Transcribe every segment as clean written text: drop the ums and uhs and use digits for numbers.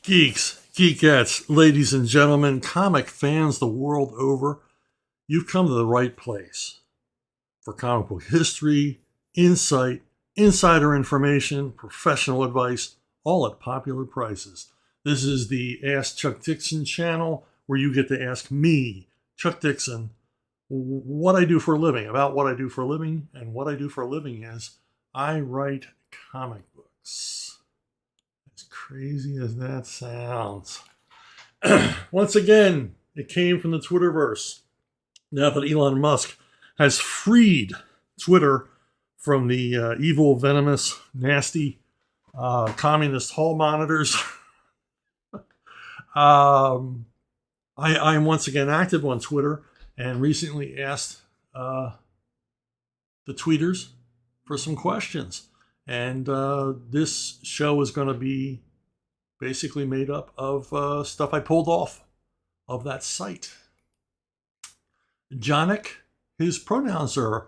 Geeks, geekettes, ladies and gentlemen, comic fans the world over, you've come to the right place for comic book history, insight, insider information, professional advice, all at popular prices. This is the Ask Chuck Dixon channel where you get to ask me, Chuck Dixon, what I do for a living, about what I do for a living, and what I do for a living is I write comic books. As crazy as that sounds. Once again, it came from the Twitterverse. Now that Elon Musk has freed Twitter from the evil, venomous, nasty communist hall monitors, I'm once again active on Twitter and recently asked the tweeters for some questions. And this show is going to be basically made up of stuff I pulled off of that site. Jonik, his pronouns are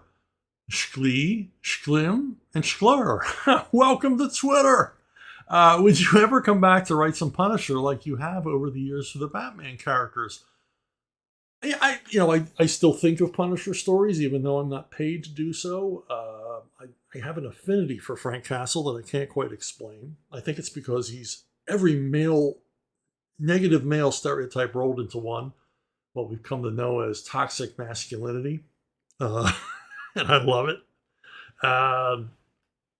Schlee, Schlim, and Schler. Welcome to Twitter. Would you ever come back to write some Punisher like you have over the years for the Batman characters? I still think of Punisher stories, even though I'm not paid to do so. I have an affinity for Frank Castle that I can't quite explain. I think it's because he's every negative male stereotype rolled into one, what we've come to know as toxic masculinity. And I love it.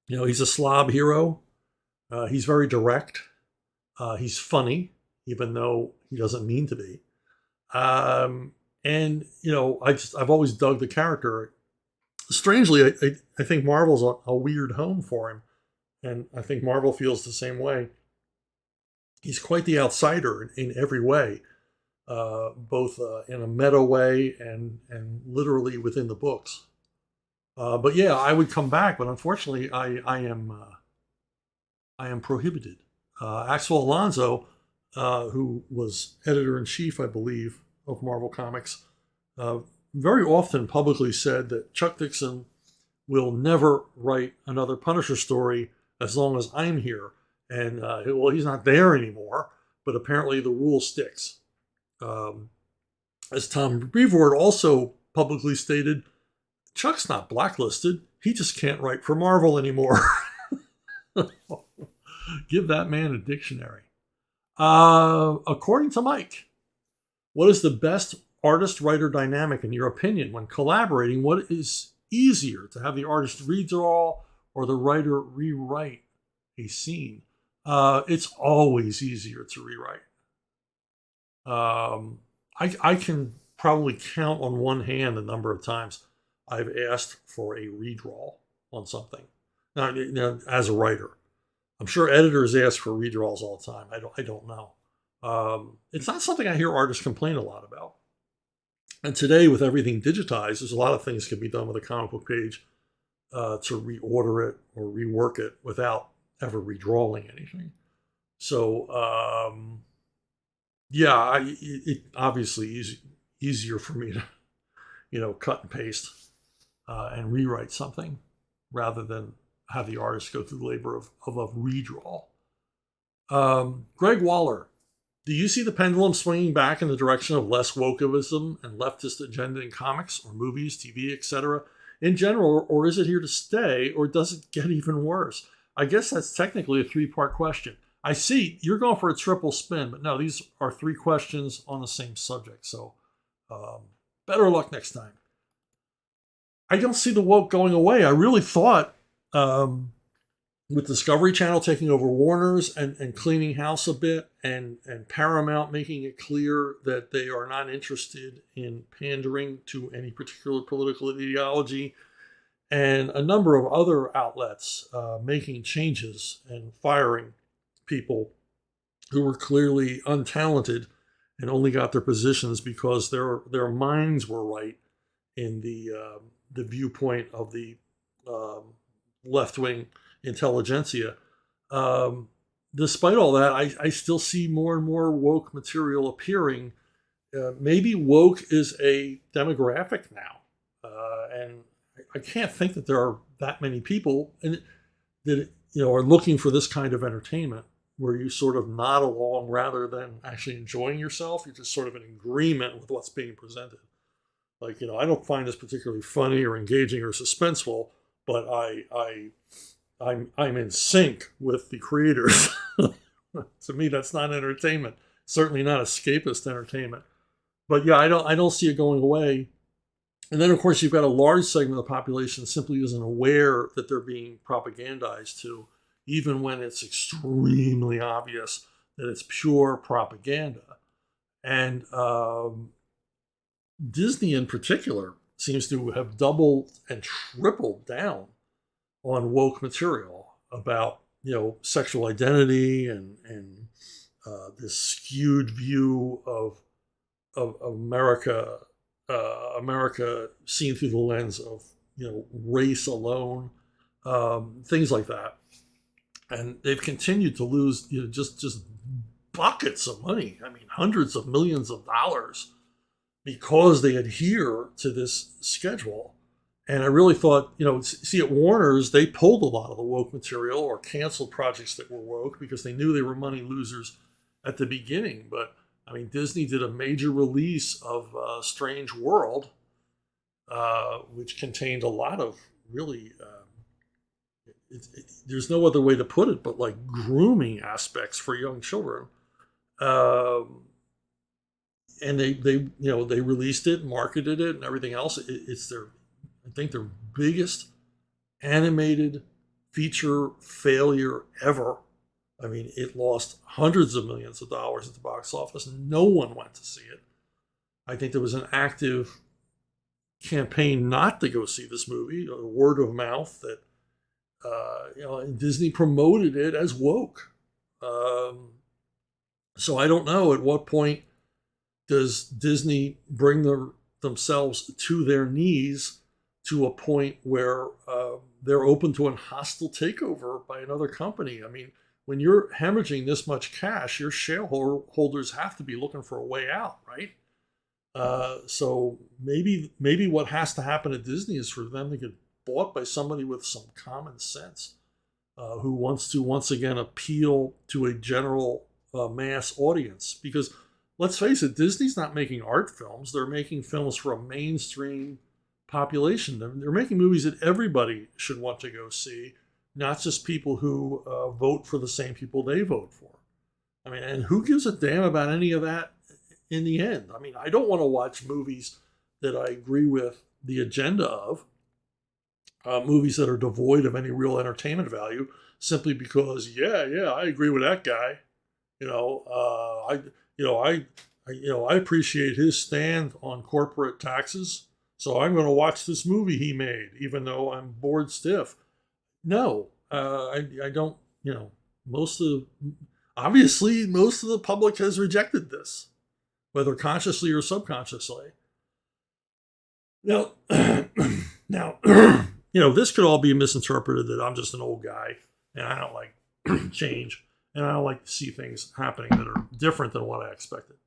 He's a slob hero. He's very direct. He's funny, even though he doesn't mean to be. I've always dug the character. Strangely, I think Marvel's a weird home for him. And I think Marvel feels the same way. He's quite the outsider in every way, both in a meta way and literally within the books. But yeah, I would come back, but unfortunately, I am prohibited. Axel Alonso, who was editor-in-chief, I believe, of Marvel Comics, very often publicly said that Chuck Dixon will never write another Punisher story as long as I'm here. And, he's not there anymore, but apparently the rule sticks. As Tom Brevoort also publicly stated, Chuck's not blacklisted. He just can't write for Marvel anymore. Give that man a dictionary. According to Mike, what is the best artist-writer dynamic in your opinion when collaborating? What is easier, to have the artist redraw or the writer rewrite a scene? It's always easier to rewrite. I can probably count on one hand the number of times I've asked for a redraw on something. Now, as a writer, I'm sure editors ask for redraws all the time. I don't know. It's not something I hear artists complain a lot about. And today, with everything digitized, there's a lot of things can be done with a comic book page to reorder it or rework it without ever redrawing anything. So, it obviously easier for me to, cut and paste and rewrite something rather than have the artist go through the labor of a redraw. Greg Waller, do you see the pendulum swinging back in the direction of less wokeism and leftist agenda in comics or movies, TV, etc. in general, or is it here to stay, or does it get even worse? I guess that's technically a three-part question. I see you're going for a triple spin, but no, these are three questions on the same subject. So better luck next time. I don't see the woke going away. I really thought with Discovery Channel taking over Warner's and cleaning house a bit, and Paramount making it clear that they are not interested in pandering to any particular political ideology, and a number of other outlets making changes and firing people who were clearly untalented and only got their positions because their minds were right in the viewpoint of the left-wing intelligentsia. Despite all that, I still see more and more woke material appearing. Maybe woke is a demographic now, and I can't think that there are that many people that are looking for this kind of entertainment. where you sort of nod along rather than actually enjoying yourself. You're just sort of in agreement with what's being presented. Like, I don't find this particularly funny or engaging or suspenseful, but I'm in sync with the creators. To me, that's not entertainment. Certainly not escapist entertainment. But yeah, I don't see it going away. And then, of course, you've got a large segment of the population that simply isn't aware that they're being propagandized to, even when it's extremely obvious that it's pure propaganda. And Disney in particular seems to have doubled and tripled down on woke material about, sexual identity and this skewed view of America, America seen through the lens of, race alone, things like that. And they've continued to lose, just buckets of money. I mean, hundreds of millions of dollars because they adhere to this schedule. And I really thought, see, at Warner's, they pulled a lot of the woke material or canceled projects that were woke because they knew they were money losers at the beginning. But I mean, Disney did a major release of Strange World, which contained a lot of really, there's no other way to put it, but like grooming aspects for young children. And they released it, marketed it, and everything else. It's I think their biggest animated feature failure ever. I mean, it lost hundreds of millions of dollars at the box office. No one went to see it. I think there was an active campaign not to go see this movie, word of mouth that, and Disney promoted it as woke. So I don't know at what point does Disney bring themselves to their knees to a point where they're open to a hostile takeover by another company. I mean, when you're hemorrhaging this much cash, your shareholders have to be looking for a way out, right? So maybe what has to happen at Disney is for them to get bought by somebody with some common sense, who wants to once again appeal to a general mass audience. Because let's face it, Disney's not making art films; they're making films for a mainstream population. They're making movies that everybody should want to go see, not just people who vote for the same people they vote for. I mean, and who gives a damn about any of that in the end? I mean, I don't want to watch movies that I agree with the agenda of, movies that are devoid of any real entertainment value, simply because, I agree with that guy. I appreciate his stand on corporate taxes, so I'm going to watch this movie he made, even though I'm bored stiff. No, I don't. Most of the public has rejected this, whether consciously or subconsciously. Now, this could all be misinterpreted that I'm just an old guy and I don't like change, and I don't like to see things happening that are different than what I expected.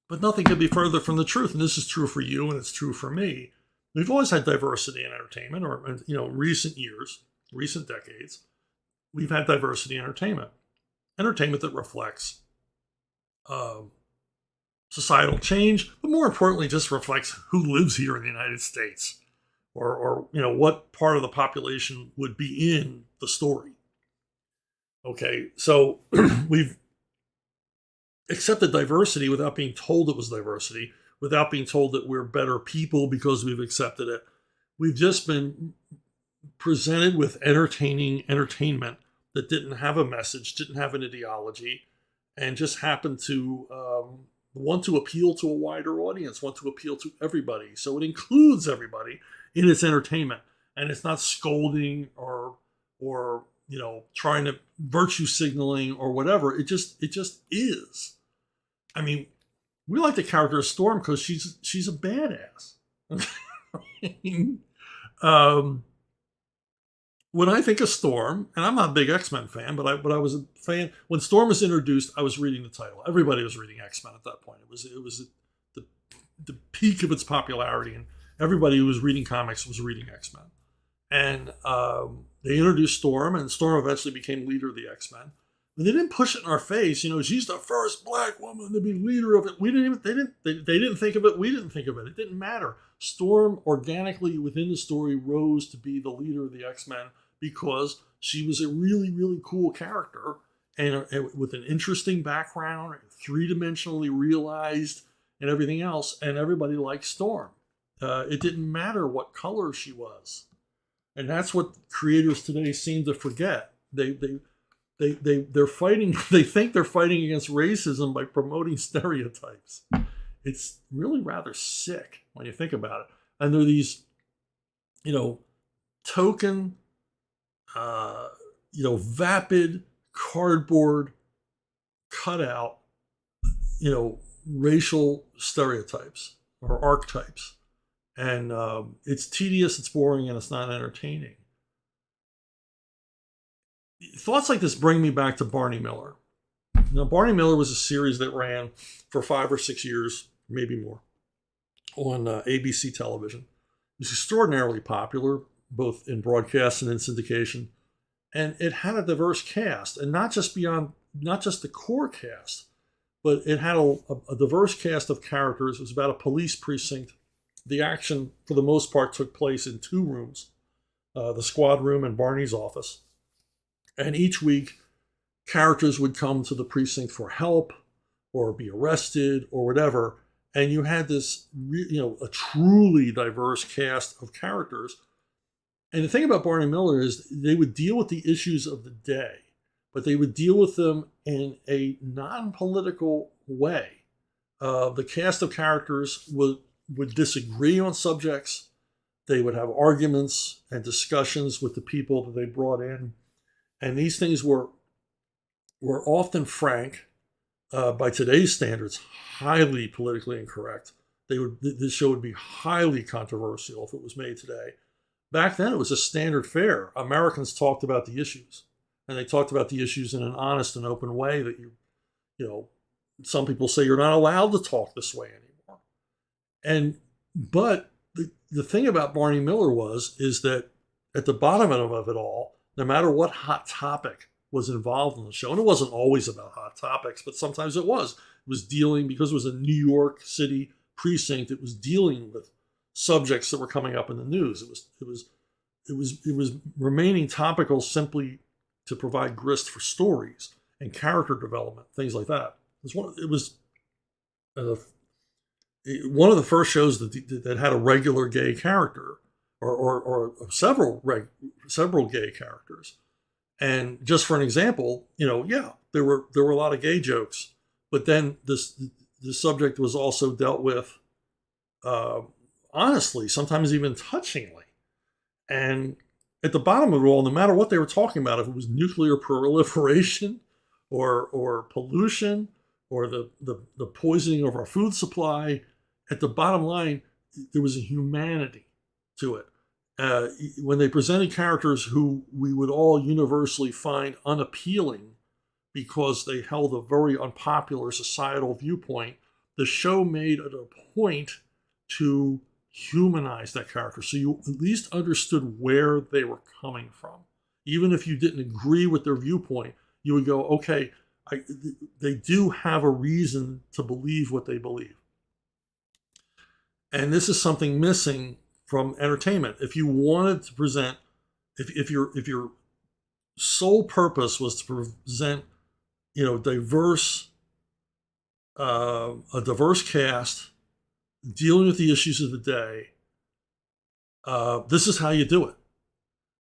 But nothing could be further from the truth, and this is true for you, and it's true for me. We've always had diversity in entertainment, or recent years, recent decades, we've had diversity in entertainment that reflects societal change, but more importantly, just reflects who lives here in the United States, or what part of the population would be in the story. Okay, so we've accepted diversity without being told it was diversity, without being told that we're better people because we've accepted it. We've just been presented with entertainment that didn't have a message, didn't have an ideology, and just happened to want to appeal to a wider audience, want to appeal to everybody. So it includes everybody in its entertainment, and it's not scolding or trying to virtue signaling or whatever. It just is. I mean, we like the character of Storm because she's a badass. When I think of Storm, and I'm not a big X-Men fan, but I was a fan when Storm was introduced. I was reading the title. Everybody was reading X-Men at that point. It was the peak of its popularity, and everybody who was reading comics was reading X-Men. And They introduced Storm, and Storm eventually became leader of the X-Men. But they didn't push it in our face. She's the first black woman to be leader of it. They didn't think of it. We didn't think of it. It didn't matter. Storm organically within the story rose to be the leader of the X-Men because she was a really, really cool character and with an interesting background, three-dimensionally realized and everything else. And everybody liked Storm. It didn't matter what color she was. And that's what creators today seem to forget. They're fighting. They think they're fighting against racism by promoting stereotypes. It's really rather sick when you think about it. And they're these, token, vapid cardboard cutout, racial stereotypes or archetypes, and it's tedious, it's boring, and it's not entertaining. Thoughts like this bring me back to Barney Miller. Barney Miller was a series that ran for 5 or 6 years, maybe more, on ABC television. It was extraordinarily popular, both in broadcast and in syndication. And it had a diverse cast, and not just the core cast, but it had a diverse cast of characters. It was about a police precinct. The action, for the most part, took place in 2 rooms, the squad room and Barney's office. And each week, characters would come to the precinct for help or be arrested or whatever. And you had this, a truly diverse cast of characters. And the thing about Barney Miller is they would deal with the issues of the day, but they would deal with them in a non-political way. The cast of characters would disagree on subjects. They would have arguments and discussions with the people that they brought in. And these things were often frank, by today's standards, highly politically incorrect. This show would be highly controversial if it was made today. Back then, it was a standard fare. Americans talked about the issues, and they talked about the issues in an honest and open way that some people say you're not allowed to talk this way anymore. But the thing about Barney Miller is that at the bottom of it all, no matter what hot topic was involved in the show, and it wasn't always about hot topics, but sometimes it was. It was dealing, because it was a New York City precinct, it was dealing with subjects that were coming up in the news. It was remaining topical simply to provide grist for stories and character development, things like that. It was one of the first shows that had a regular gay character, or several gay characters. And just for an example, there were a lot of gay jokes, but then the subject was also dealt with honestly, sometimes even touchingly. And at the bottom of it all, no matter what they were talking about, if it was nuclear proliferation or pollution or the poisoning of our food supply, at the bottom line, there was a humanity to it. When they presented characters who we would all universally find unappealing because they held a very unpopular societal viewpoint, the show made it a point to humanize that character, so you at least understood where they were coming from. Even if you didn't agree with their viewpoint, you would go, okay, they do have a reason to believe what they believe. And this is something missing from entertainment. If you wanted to present, if your sole purpose was to present, a diverse cast dealing with the issues of the day, this is how you do it.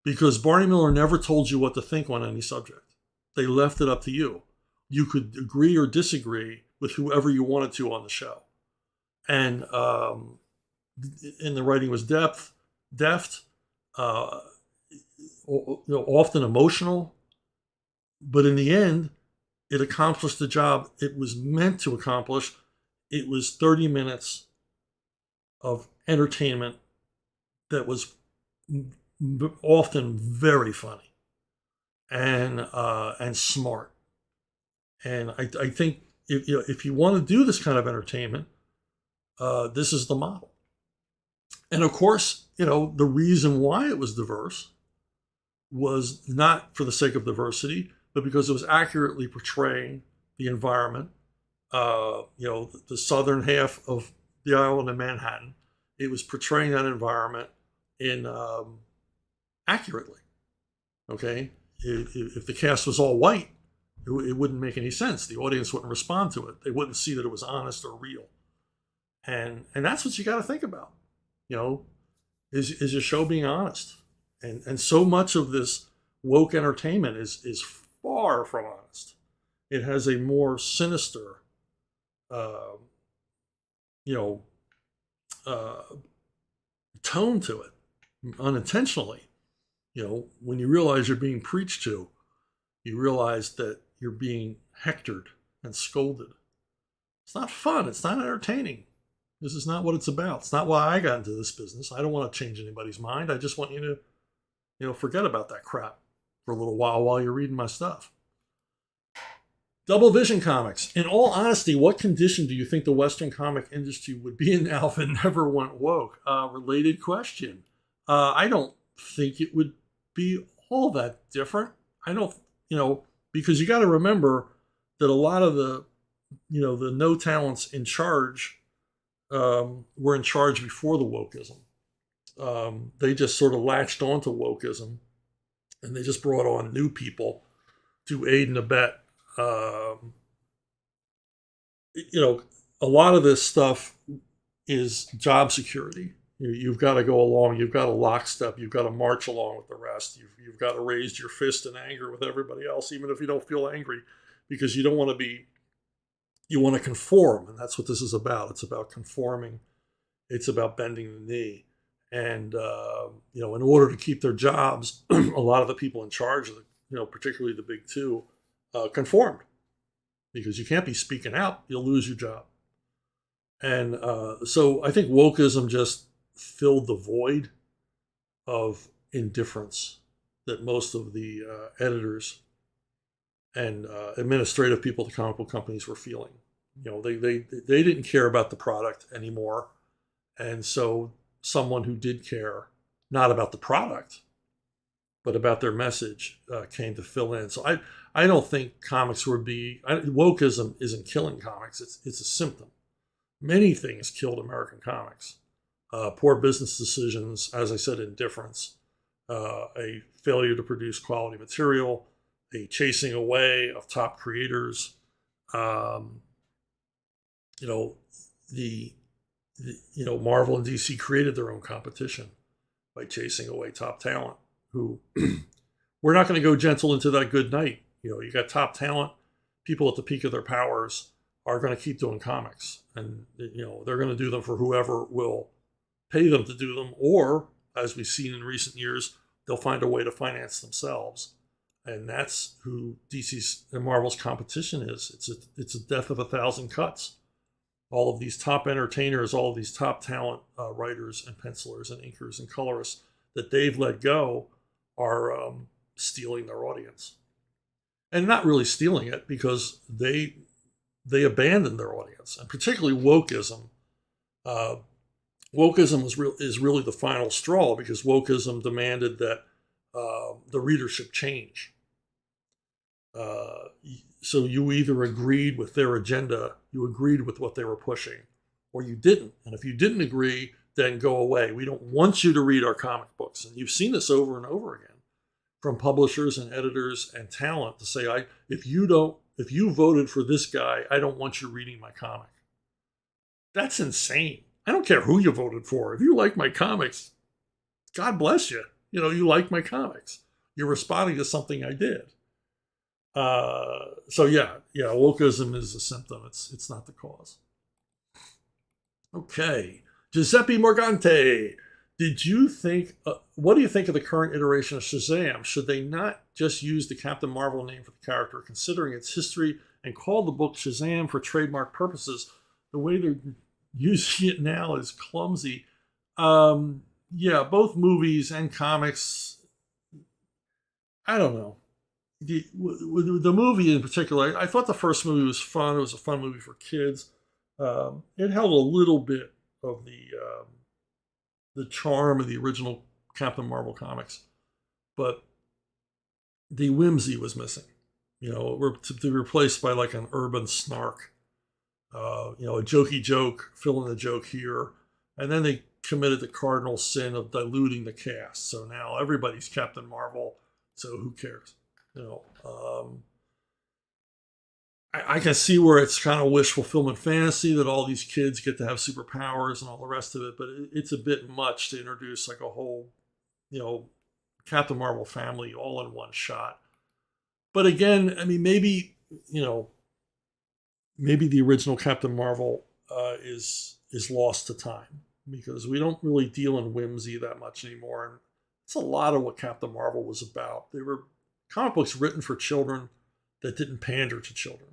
Because Barney Miller never told you what to think on any subject. They left it up to you. You could agree or disagree with whoever you wanted to on the show. And the writing was deft, often emotional, but in the end, it accomplished the job it was meant to accomplish. It was 30 minutes of entertainment that was often very funny and smart. And I think if you want to do this kind of entertainment, this is the model. And of course, the reason why it was diverse was not for the sake of diversity, but because it was accurately portraying the environment, the southern half of the island of Manhattan. It was portraying that environment in accurately. Okay, if the cast was all white, it wouldn't make any sense. The audience wouldn't respond to it. They wouldn't see that it was honest or real. And that's what you got to think about. Is your show being honest? And so much of this woke entertainment is far from honest. It has a more sinister, tone to it, unintentionally. When you realize you're being preached to, you realize that you're being hectored and scolded. It's not fun. It's not entertaining. This is not what it's about. It's not why I got into this business. I don't want to change anybody's mind. I just want you to, forget about that crap for a little while you're reading my stuff. Double Vision Comics. In all honesty, what condition do you think the Western comic industry would be in now if it never went woke? Related question. I don't think it would be all that different. I don't, because you got to remember that a lot of the no talents in charge were in charge before the wokeism. They just sort of latched onto wokeism, and they just brought on new people to aid and abet. A lot of this stuff is job security. You've got to go along. You've got to lockstep. You've got to march along with the rest. You've got to raise your fist in anger with everybody else, even if you don't feel angry, because you don't want to be. You want to conform, and that's what this is about. It's about conforming. It's about bending the knee. And, in order to keep their jobs, a lot of the people in charge, particularly the big two, conformed. Because you can't be speaking out. You'll lose your job. And so I think wokeism just filled the void of indifference that most of the editors and administrative people at the comic book companies were feeling. They didn't care about the product anymore. And so someone who did care, not about the product, but about their message, came to fill in. So I don't think comics would be, wokeism isn't killing comics. It's a symptom. Many things killed American comics. Poor business decisions, as I said, indifference, a failure to produce quality material, a chasing away of top creators. Marvel and DC created their own competition by chasing away top talent who we're not going to go gentle into that good night. You got top talent, people at the peak of their powers are going to keep doing comics, and they're going to do them for whoever will pay them to do them, or as we've seen in recent years, they'll find a way to finance themselves. And that's who DC's and Marvel's competition is. It's a death of 1,000 cuts. All of these top entertainers, all of these top talent writers and pencilers and inkers and colorists that they've let go are stealing their audience. And not really stealing it, because they abandoned their audience, and particularly wokeism. Wokeism is really the final straw, because wokeism demanded that the readership change. So you either agreed with their agenda, you agreed with what they were pushing, or you didn't. And if you didn't agree, then go away. We don't want you to read our comic books. And you've seen this over and over again from publishers and editors and talent to say, if you voted for this guy, I don't want you reading my comic. That's insane. I don't care who you voted for. If you like my comics, God bless you. You like my comics. You're responding to something I did. Wokeism is a symptom. It's not the cause. Okay. Giuseppe Morgante, what do you think of the current iteration of Shazam? Should they not just use the Captain Marvel name for the character, considering its history, and call the book Shazam for trademark purposes? The way they're using it now is clumsy. Both movies and comics, I don't know. The movie in particular, I thought the first movie was fun. It was a fun movie for kids. It held a little bit of the charm of the original Captain Marvel comics, but the whimsy was missing. To be replaced by like an urban snark. A jokey joke, fill in the joke here. And then they committed the cardinal sin of diluting the cast. So now everybody's Captain Marvel. So who cares? I can see where it's kind of wish fulfillment fantasy that all these kids get to have superpowers and all the rest of it, but it's a bit much to introduce like a whole, Captain Marvel family all in one shot. But again, I mean, maybe the original Captain Marvel is lost to time because we don't really deal in whimsy that much anymore. And it's a lot of what Captain Marvel was about. They were comic books written for children that didn't pander to children.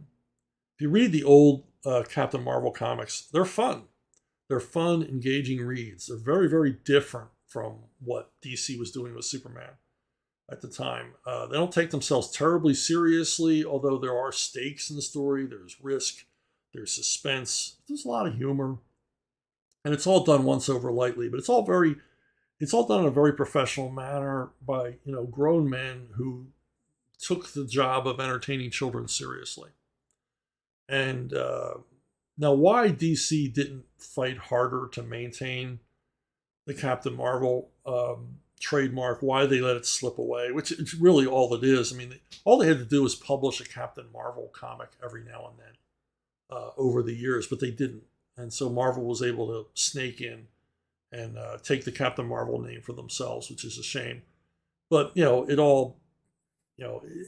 If you read the old Captain Marvel comics, they're fun. They're fun, engaging reads. They're very, very different from what DC was doing with Superman at the time. They don't take themselves terribly seriously, although there are stakes in the story. There's risk. There's suspense. There's a lot of humor. And it's all done once over lightly, but it's all done in a very professional manner by, grown men who took the job of entertaining children seriously. And now why DC didn't fight harder to maintain the Captain Marvel trademark, why they let it slip away, which is really all it is. I mean, all they had to do was publish a Captain Marvel comic every now and then over the years, but they didn't. And so Marvel was able to snake in and take the Captain Marvel name for themselves, which is a shame. But,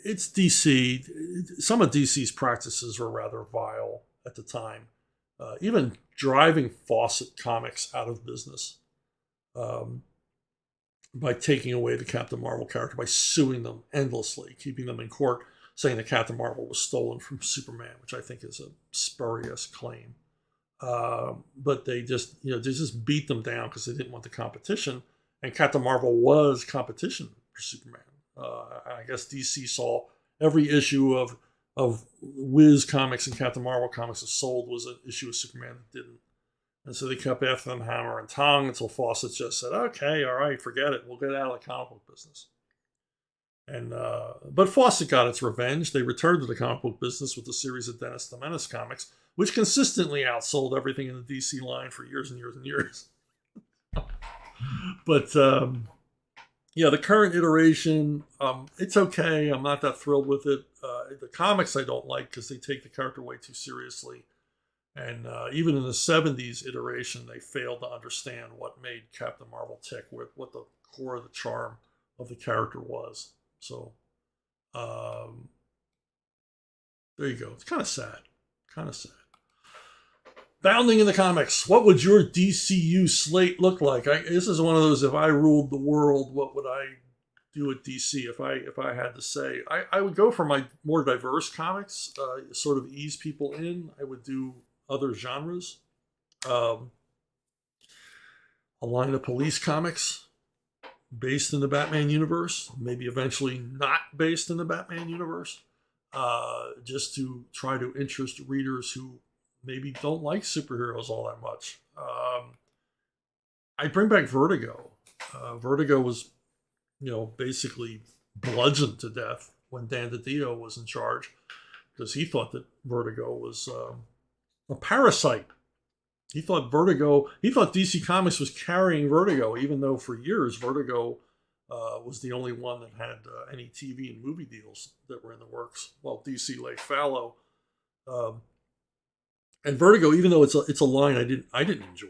it's DC. Some of DC's practices were rather vile at the time, even driving Fawcett Comics out of business by taking away the Captain Marvel character, by suing them endlessly, keeping them in court, saying that Captain Marvel was stolen from Superman, which I think is a spurious claim. But they just beat them down because they didn't want the competition, and Captain Marvel was competition for Superman. I guess DC saw every issue of Wiz comics and Captain Marvel comics that sold was an issue of Superman that didn't. And so they kept after them hammer and tongue until Fawcett just said, okay, all right, forget it. We'll get out of the comic book business. And but Fawcett got its revenge. They returned to the comic book business with a series of Dennis the Menace comics, which consistently outsold everything in the DC line for years and years and years. But the current iteration, it's okay. I'm not that thrilled with it. The comics I don't like because they take the character way too seriously. And even in the 70s iteration, they failed to understand what made Captain Marvel tick, what the core of the charm of the character was. So there you go. It's kind of sad. Bounding in the comics. What would your DCU slate look like? This is one of those, if I ruled the world, what would I do at DC? If I had to say, I would go for my more diverse comics, sort of ease people in. I would do other genres. A line of police comics based in the Batman universe, maybe eventually not based in the Batman universe, just to try to interest readers who maybe don't like superheroes all that much. I bring back Vertigo. Vertigo was, basically bludgeoned to death when Dan DiDio was in charge because he thought that Vertigo was a parasite. He thought DC Comics was carrying Vertigo, even though for years Vertigo was the only one that had any TV and movie deals that were in the works, while DC lay fallow. And Vertigo, even though it's a line I didn't enjoy,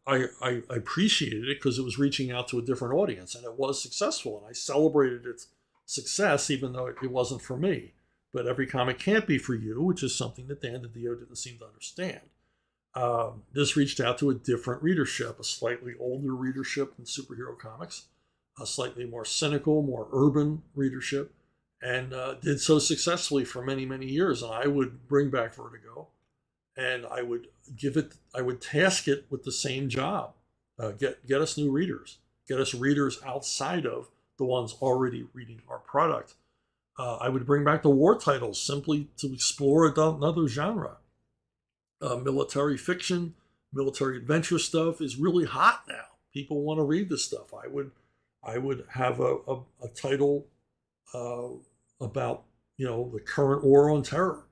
I appreciated it because it was reaching out to a different audience, and it was successful, and I celebrated its success, even though it wasn't for me. But every comic can't be for you, which is something that Dan DiDio didn't seem to understand. This reached out to a different readership, a slightly older readership than superhero comics, a slightly more cynical, more urban readership, and did so successfully for many, many years. And I would bring back Vertigo, and I would task it with the same job. Get us new readers. Get us readers outside of the ones already reading our product. I would bring back the war titles simply to explore another genre. Military fiction, military adventure stuff is really hot now. People want to read this stuff. I would have a title uh, about, the current war on terror.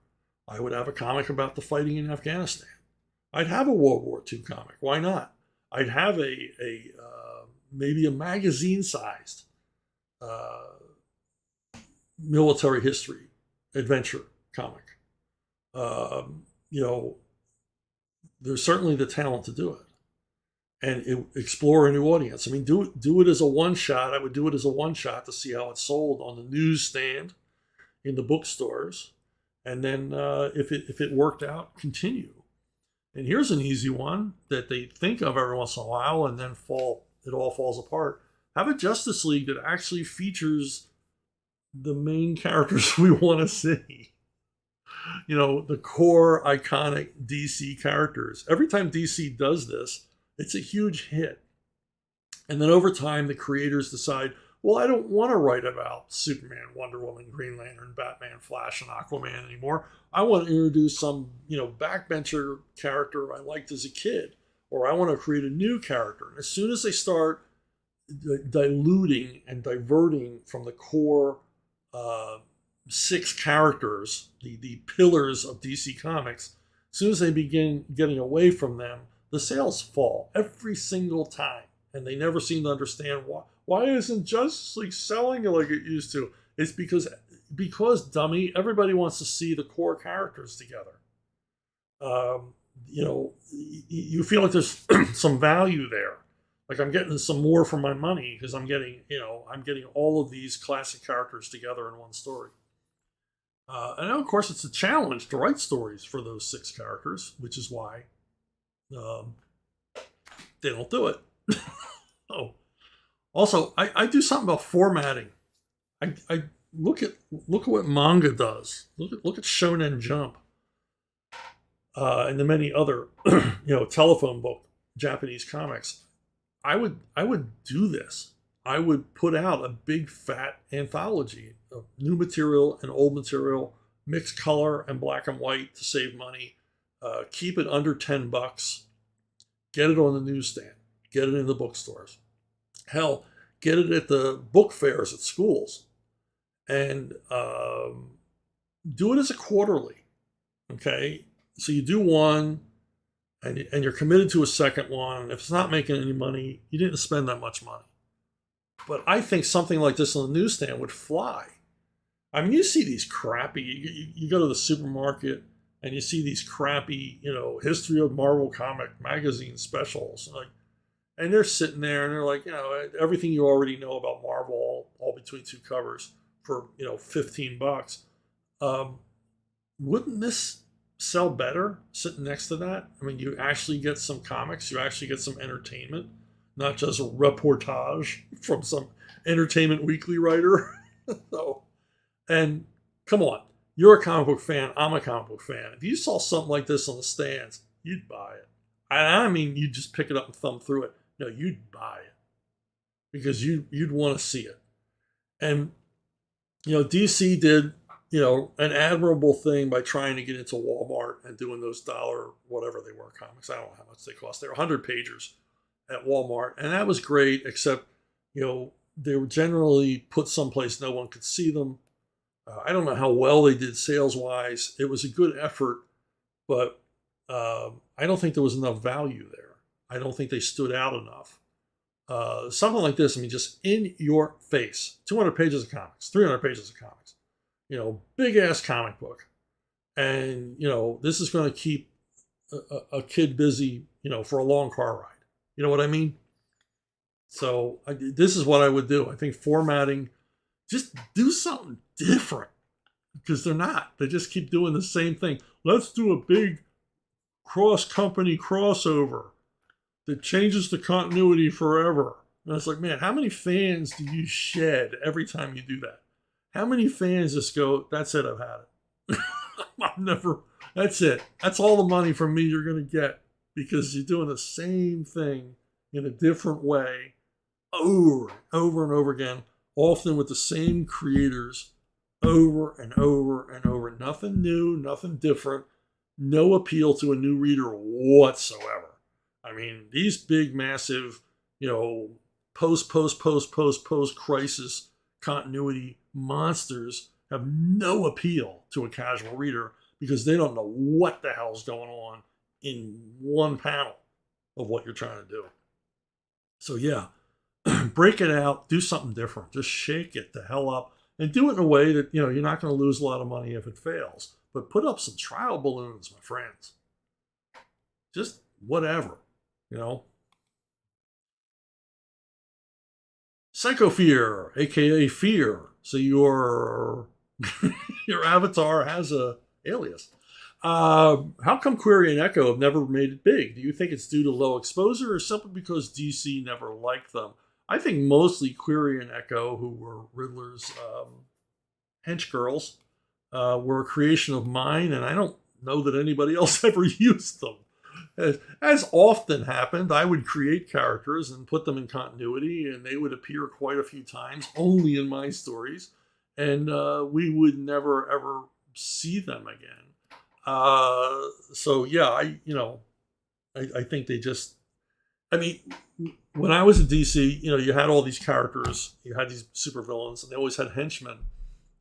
I would have a comic about the fighting in Afghanistan. I'd have a World War II comic. Why not? I'd have a maybe a magazine-sized military history adventure comic. There's certainly the talent to do it and explore a new audience. I mean, do it as a one-shot. I would do it as a one-shot to see how it sold on the newsstand in the bookstores. And then if it worked out, continue. And here's an easy one that they think of every once in a while and then it all falls apart. Have a Justice League that actually features the main characters we want to see. The core iconic DC characters. Every time DC does this, it's a huge hit. And then over time, the creators decide, well, I don't want to write about Superman, Wonder Woman, Green Lantern, Batman, Flash, and Aquaman anymore. I want to introduce some, backbencher character I liked as a kid, or I want to create a new character. And as soon as they start diluting and diverting from the core 6 characters, the pillars of DC Comics, as soon as they begin getting away from them, the sales fall every single time. And they never seem to understand why isn't Justice League selling like it used to? It's because dummy, everybody wants to see the core characters together. You feel like there's some value there. Like I'm getting some more for my money because I'm getting all of these classic characters together in one story. And of course, it's a challenge to write stories for those 6 characters, which is why they don't do it. Oh, also, I do something about formatting. I look at what manga does. Look at Shonen Jump and the many other telephone book Japanese comics. I would do this. I would put out a big fat anthology of new material and old material, mix color and black and white to save money. Keep it under $10. Get it on the newsstand. Get it in the bookstores. Hell, get it at the book fairs at schools. And do it as a quarterly. Okay? So you do one, and you're committed to a second one. If it's not making any money, you didn't spend that much money. But I think something like this on the newsstand would fly. I mean, you see these crappy, you go to the supermarket and you see these crappy, History of Marvel comic magazine specials. And they're sitting there and they're like, everything you already know about Marvel, all between 2 covers for, $15. Wouldn't this sell better sitting next to that? I mean, you actually get some comics, you actually get some entertainment, not just a reportage from some Entertainment Weekly writer. And come on, you're a comic book fan, I'm a comic book fan. If you saw something like this on the stands, you'd buy it. I mean, you'd just pick it up and thumb through it. No, you'd buy it because you'd want to see it. And, DC did, an admirable thing by trying to get into Walmart and doing those $1, whatever they were, comics. I don't know how much they cost. They were 100 pagers at Walmart. And that was great, except, they were generally put someplace no one could see them. I don't know how well they did sales-wise. It was a good effort, but I don't think there was enough value there. I don't think they stood out enough. Something like this, I mean, just in your face. 200 pages of comics, 300 pages of comics. Big-ass comic book. And, this is going to keep a kid busy, for a long car ride. You know what I mean? So this is what I would do. I think formatting, just do something different. Because they're not. They just keep doing the same thing. Let's do a big cross-company crossover that changes the continuity forever. And it's like, man, how many fans do you shed every time you do that? How many fans just go, that's it, I've had it. That's it. That's all the money from me you're going to get because you're doing the same thing in a different way over and over again, often with the same creators over and over and over. Nothing new, nothing different, no appeal to a new reader whatsoever. I mean, these big, massive, post-crisis continuity monsters have no appeal to a casual reader because they don't know what the hell's going on in one panel of what you're trying to do. So yeah, break it out, do something different. Just shake it the hell up and do it in a way that, you're not going to lose a lot of money if it fails. But put up some trial balloons, my friends. Just whatever, Psychofear, aka Fear. So your avatar has a alias. How come Query and Echo have never made it big? Do you think it's due to low exposure or simply because DC never liked them? I think mostly Query and Echo, who were Riddler's hench girls, were a creation of mine, and I don't know that anybody else ever used them. As often happened, I would create characters and put them in continuity, and they would appear quite a few times, only in my stories, and we would never, ever see them again. So yeah, I think they just, when I was at DC, you had all these characters, you had these supervillains, and they always had henchmen.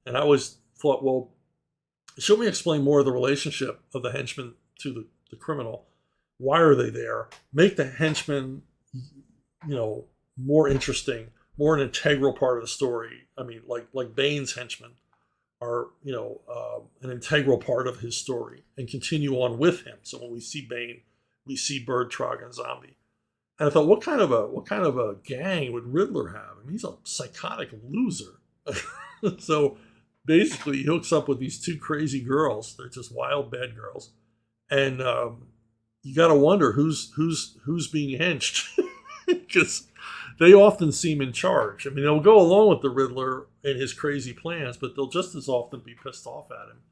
And I always thought, well, show me explain more of the relationship of the henchman to the criminal. Why are they there? Make the henchmen, more interesting, more an integral part of the story. Like Bane's henchmen are, an integral part of his story and continue on with him. So when we see Bane, we see Bird, Trog, and Zombie. And I thought, what kind of a gang would Riddler have? He's a psychotic loser. So basically, he hooks up with these two crazy girls. They're just wild, bad girls, and you got to wonder who's being henched because they often seem in charge. They'll go along with the Riddler and his crazy plans, but they'll just as often be pissed off at him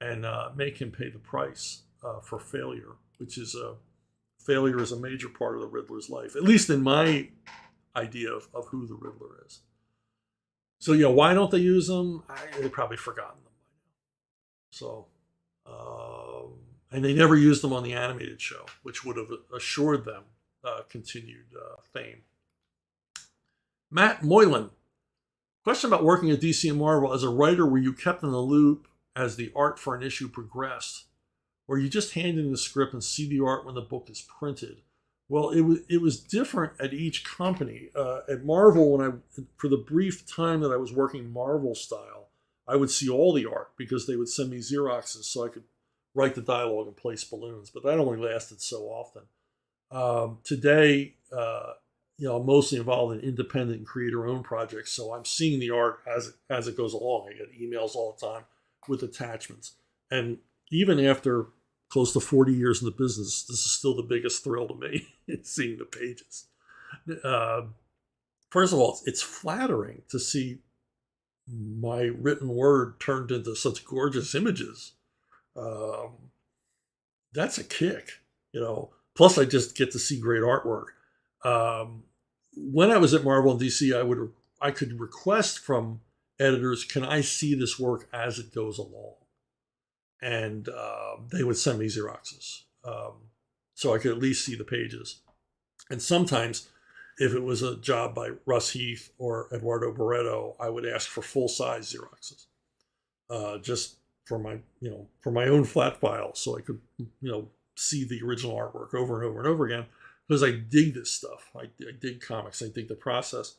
and make him pay the price for failure, which is failure is a major part of the Riddler's life, at least in my idea of who the Riddler is. So yeah, why don't they use them? They've probably forgotten them by now. So, and they never used them on the animated show, which would have assured them continued fame. Matt Moylan. Question about working at DC and Marvel. As a writer, were you kept in the loop as the art for an issue progressed? Or you just hand in the script and see the art when the book is printed? Well, it was different at each company. At Marvel, for the brief time that I was working Marvel style, I would see all the art because they would send me Xeroxes so I could write the dialogue and place balloons. But that only lasted so often. Today, I'm mostly involved in independent and creator-owned projects, so I'm seeing the art as it goes along. I get emails all the time with attachments, and even after close to 40 years in the business, this is still the biggest thrill to me, seeing the pages. First of all, it's flattering to see my written word turned into such gorgeous images. That's a kick, Plus, I just get to see great artwork. When I was at Marvel and DC, I could request from editors, can I see this work as it goes along? And they would send me Xeroxes. So I could at least see the pages. And sometimes, if it was a job by Russ Heath or Eduardo Barreto, I would ask for full-size Xeroxes, just for my own flat file, so I could, see the original artwork over and over and over again, because I dig this stuff. I dig comics. I dig the process.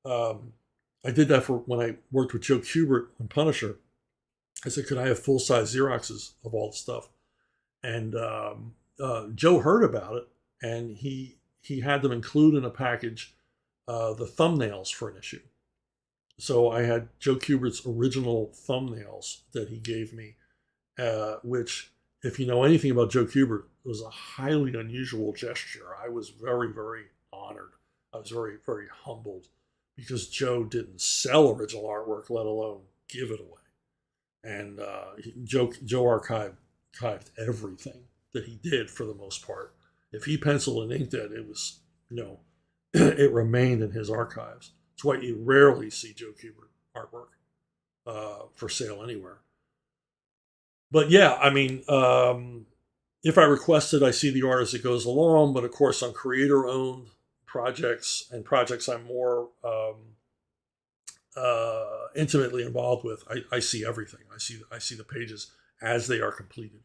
I did that for when I worked with Joe Kubert on Punisher. I said, could I have full-size Xeroxes of all the stuff? And Joe heard about it, and he had them include in a package the thumbnails for an issue. So I had Joe Kubert's original thumbnails that he gave me, which, if you know anything about Joe Kubert, was a highly unusual gesture. I was very, very honored. I was very, very humbled because Joe didn't sell original artwork, let alone give it away. And Joe archived everything that he did for the most part. If he penciled and inked it, it was, it remained in his archives. That's why you rarely see Joe Kubert artwork for sale anywhere. But yeah, if I request it, I see the art as it goes along. But of course, on creator-owned projects and projects I'm more intimately involved with, I see everything. I see the pages as they are completed.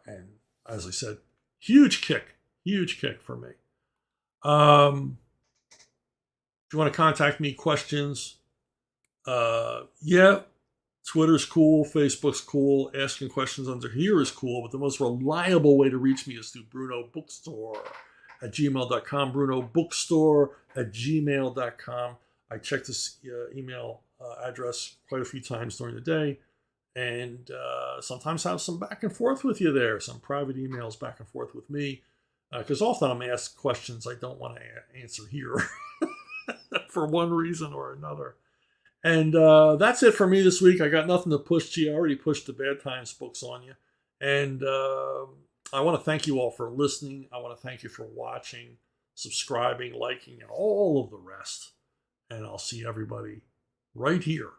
And as I said, huge kick for me. If you want to contact me, questions, yeah, Twitter's cool, Facebook's cool, asking questions under here is cool, but the most reliable way to reach me is through brunobookstore@gmail.com, brunobookstore@gmail.com. I check this email address quite a few times during the day, and sometimes have some back and forth with you there, some private emails back and forth with me, because often I'm asked questions I don't want to answer here for one reason or another. And that's it for me this week. I got nothing to push to you. I already pushed the Bad Times books on you. And I want to thank you all for listening. I want to thank you for watching, subscribing, liking, and all of the rest. And I'll see everybody right here